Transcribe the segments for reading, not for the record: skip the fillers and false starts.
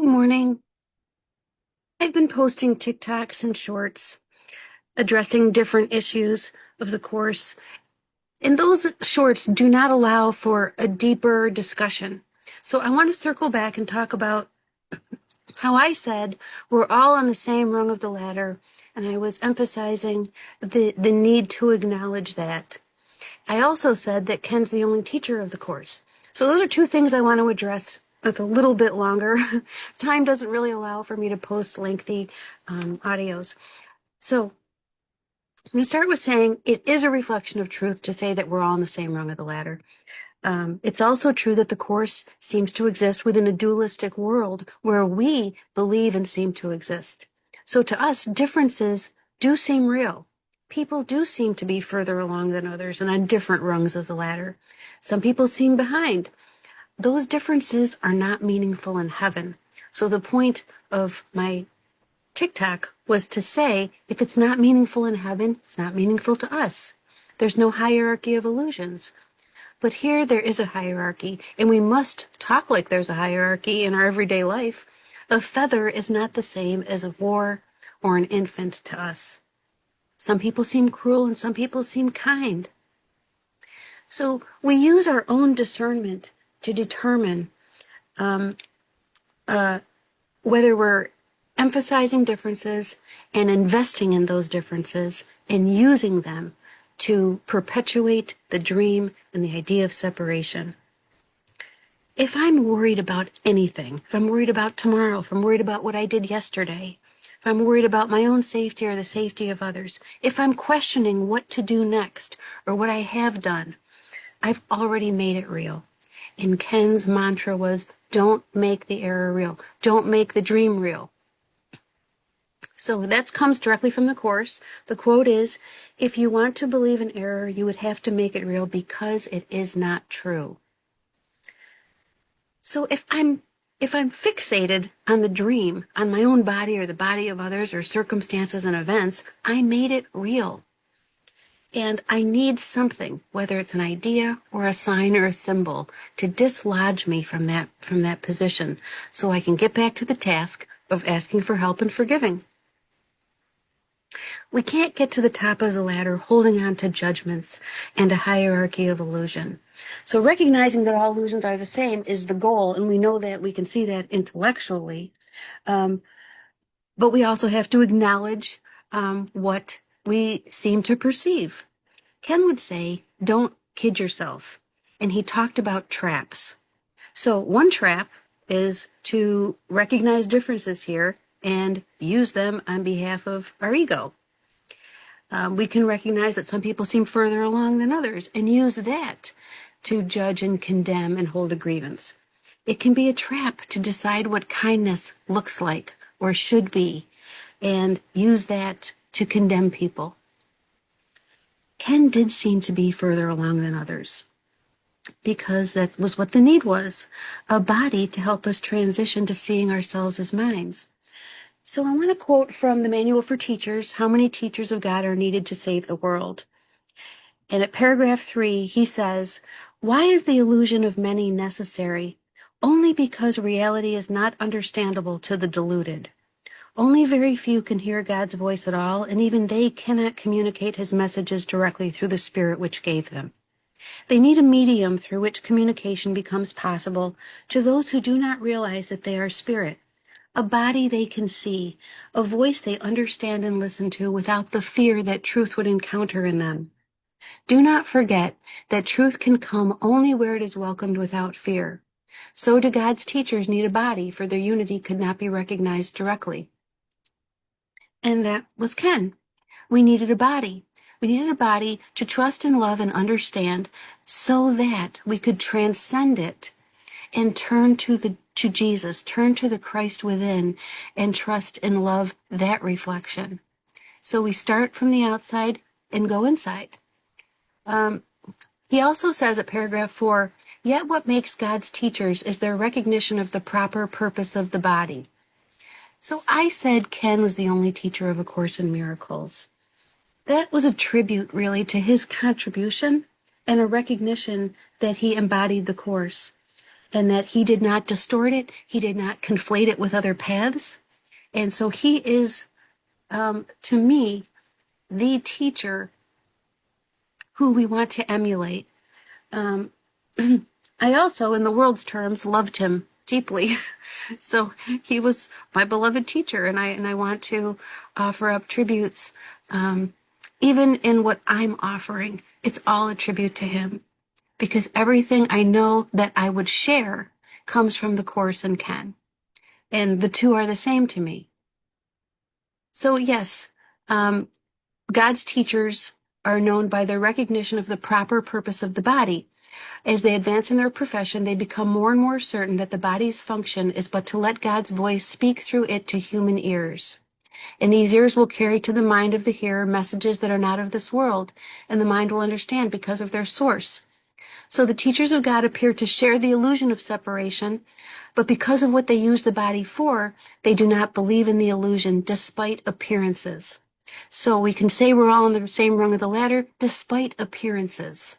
Morning. I've been posting TikToks and shorts addressing different issues of the course, and those shorts do not allow for a deeper discussion. So I want to circle back and talk about how I said we're all on the same rung of the ladder, and I was emphasizing the need to acknowledge that. I also said that Ken's the only teacher of the course. So those are two things I want to address with a little bit longer. Time doesn't really allow for me to post lengthy audios. So I'm going to start with saying it is a reflection of truth to say that we're all on the same rung of the ladder. It's also true that the course seems to exist within a dualistic world where we believe and seem to exist. So to us, differences do seem real. People do seem to be further along than others and on different rungs of the ladder. Some people seem behind. Those differences are not meaningful in heaven. So the point of my TikTok was to say, if it's not meaningful in heaven, it's not meaningful to us. There's no hierarchy of illusions. But here there is a hierarchy, and we must talk like there's a hierarchy in our everyday life. A feather is not the same as a war or an infant to us. Some people seem cruel and some people seem kind. So we use our own discernment to determine whether we're emphasizing differences and investing in those differences and using them to perpetuate the dream and the idea of separation. If I'm worried about anything, if I'm worried about tomorrow, if I'm worried about what I did yesterday, if I'm worried about my own safety or the safety of others, if I'm questioning what to do next or what I have done, I've already made it real. And Ken's mantra was, don't make the error real. Don't make the dream real. So that comes directly from the Course. The quote is, if you want to believe in error, you would have to make it real because it is not true. So if I'm fixated on the dream, on my own body or the body of others or circumstances and events, I made it real. And I need something, whether it's an idea or a sign or a symbol, to dislodge me from that position so I can get back to the task of asking for help and forgiving. We can't get to the top of the ladder holding on to judgments and a hierarchy of illusion. So recognizing that all illusions are the same is the goal, and we know that, we can see that intellectually. But we also have to acknowledge what we seem to perceive. Ken would say, don't kid yourself. And he talked about traps. So one trap is to recognize differences here and use them on behalf of our ego. We can recognize that some people seem further along than others and use that to judge and condemn and hold a grievance. It can be a trap to decide what kindness looks like or should be and use that to condemn people. Ken did seem to be further along than others because that was what the need was, a body to help us transition to seeing ourselves as minds. So I want to quote from the Manual for Teachers, How Many Teachers of God Are Needed to Save the World? And at paragraph 3, he says, why is the illusion of many necessary? Only because reality is not understandable to the deluded. Only very few can hear God's voice at all, and even they cannot communicate his messages directly through the Spirit which gave them. They need a medium through which communication becomes possible to those who do not realize that they are spirit. A body they can see, a voice they understand and listen to without the fear that truth would encounter in them. Do not forget that truth can come only where it is welcomed without fear. So do God's teachers need a body, for their unity could not be recognized directly. And that was Ken. We needed a body. We needed a body to trust and love and understand so that we could transcend it and turn to Jesus, turn to the Christ within, and trust and love that reflection. So we start from the outside and go inside. He also says at paragraph 4, yet what makes God's teachers is their recognition of the proper purpose of the body. So I said Ken was the only teacher of A Course in Miracles. That was a tribute, really, to his contribution and a recognition that he embodied the Course. and that he did not distort it. He did not conflate it with other paths. And so he is, to me, the teacher who we want to emulate. Um, I also, in the world's terms, loved him deeply. So he was my beloved teacher, and I want to offer up tributes. Even in what I'm offering, it's all a tribute to him, because everything I know that I would share comes from the Course and Ken, and the two are the same to me. So yes, God's teachers are known by their recognition of the proper purpose of the body. As they advance in their profession, they become more and more certain that the body's function is but to let God's voice speak through it to human ears. And these ears will carry to the mind of the hearer messages that are not of this world, and the mind will understand because of their source. So the teachers of God appear to share the illusion of separation, but because of what they use the body for, they do not believe in the illusion despite appearances. So we can say we're all on the same rung of the ladder despite appearances.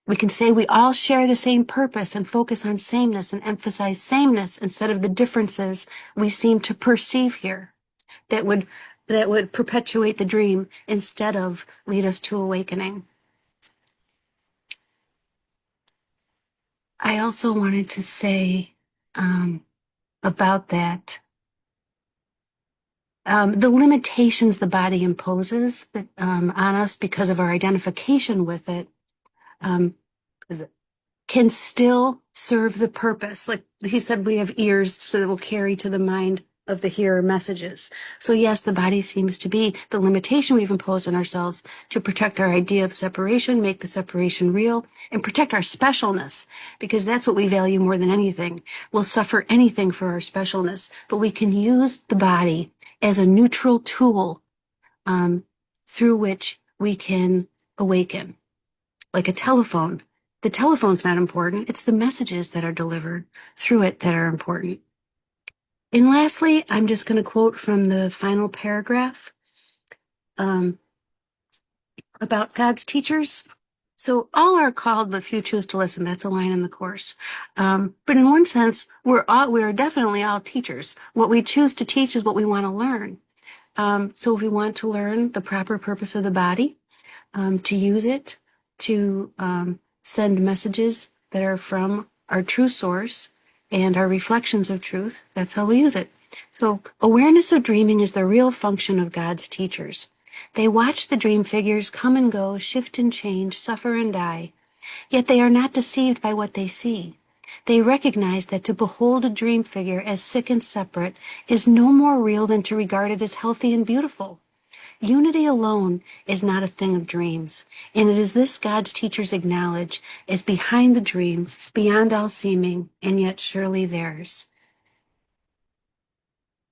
We can say we all share the same purpose and focus on sameness and emphasize sameness instead of the differences we seem to perceive here that would perpetuate the dream instead of lead us to awakening. I also wanted to say about that, the limitations the body imposes on us because of our identification with it, can still serve the purpose. Like he said, we have ears so that will carry to the mind of the hearer messages. So yes, the body seems to be the limitation we've imposed on ourselves to protect our idea of separation, make the separation real, and protect our specialness, because that's what we value more than anything. We'll suffer anything for our specialness, but we can use the body as a neutral tool through which we can awaken. Like a telephone. The telephone's not important. It's the messages that are delivered through it that are important. And lastly, I'm just going to quote from the final paragraph about God's teachers. So all are called, but few choose to listen. That's a line in the Course. But in one sense, we are definitely all teachers. What we choose to teach is what we want to learn. So if we want to learn the proper purpose of the body, to use it to send messages that are from our true source and our reflections of truth, that's how we use it. So awareness of dreaming is the real function of God's teachers. They watch the dream figures come and go, shift and change, suffer and die. Yet they are not deceived by what they see. They recognize that to behold a dream figure as sick and separate is no more real than to regard it as healthy and beautiful. Unity alone is not a thing of dreams, and it is this God's teachers acknowledge as behind the dream, beyond all seeming, and yet surely theirs.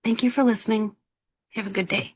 Thank you for listening. Have a good day.